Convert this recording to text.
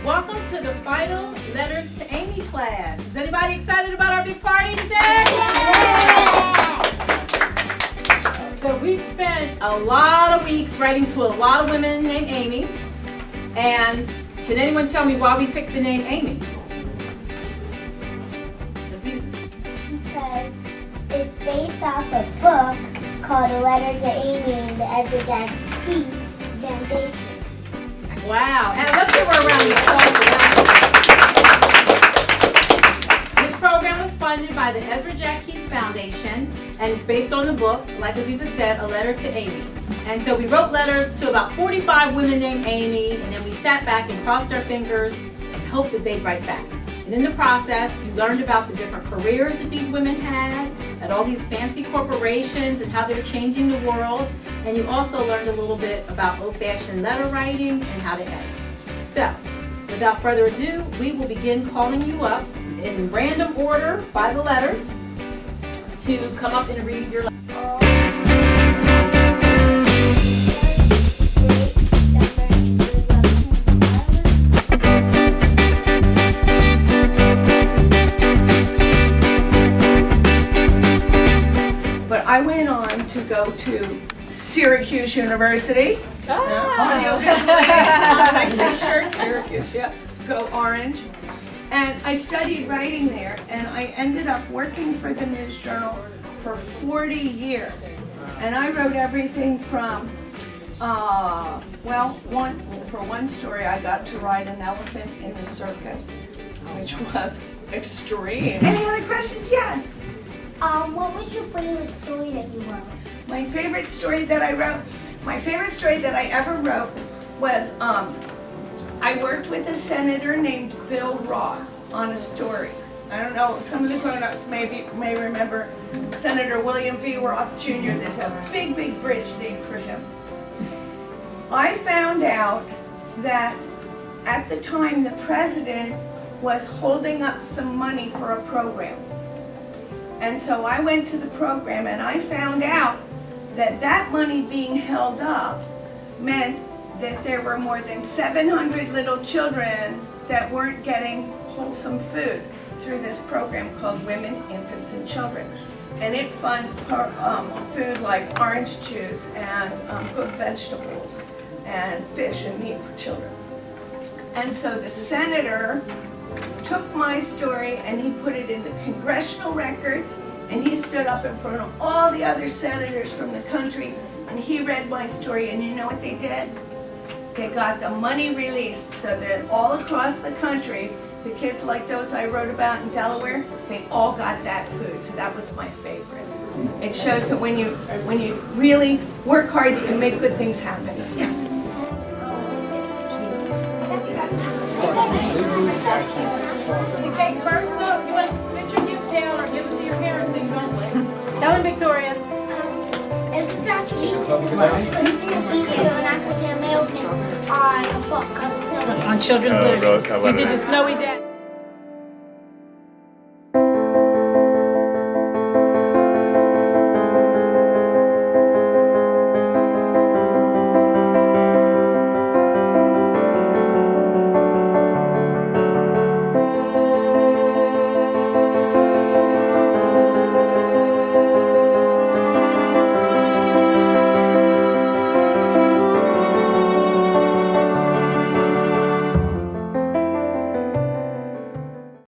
Welcome to the final Letters to Amy class. Is anybody excited about our big party today? Yeah! So we've spent a lot of weeks writing to a lot of women named Amy. And can anyone tell me why we picked the name Amy? Because it's based off a book called A Letter to Amy and the Ezra Jack Keats Foundation. Wow, and let's give her a round of applause. This program was funded by the Ezra Jack Keats Foundation, and it's based on the book, like Aziza said, A Letter to Amy. And so we wrote letters to about 45 women named Amy, and then we sat back and crossed our fingers and hoped that they'd write back. And in the process, you learned about the different careers that these women had, at all these fancy corporations and how they're changing the world. And you also learned a little bit about old-fashioned letter writing and how to edit. So, without further ado, we will begin calling you up in random order by the letters to come up and read your letter. I went on to go to Syracuse University. Nice shirt, Syracuse, yeah. Go Orange. And I studied writing there, and I ended up working for the News Journal for 40 years. And I wrote everything from, for one story, I got to ride an elephant in the circus, which was extreme. Any other questions? Yes. What was your favorite story that you wrote? My favorite story that I ever wrote was, I worked with a senator named Bill Roth on a story. I don't know, some of the grown-ups may remember Senator William V. Roth Jr. There's a big, big bridge named for him. I found out that at the time the president was holding up some money for a program. And so I went to the program and I found out that that money being held up meant that there were more than 700 little children that weren't getting wholesome food through this program called Women, Infants, and Children. And it funds food like orange juice and cooked vegetables and fish and meat for children. And so the senator took my story and he put it in the congressional record, and he stood up in front of all the other senators from the country and he read my story, and you know what they did? They got the money released so that all across the country, the kids like those I wrote about in Delaware, they all got that food. So that was my favorite. It shows that when you really work hard, you can make good things happen. Yes. Okay, first though, you want to sit your gifts down or give them to your parents so you don't win. Tell them, Victoria. Ezra Jack Keats was placing a feature on African American on a book called The Snowy Day. On Children's Literature. We did the Snowy Day.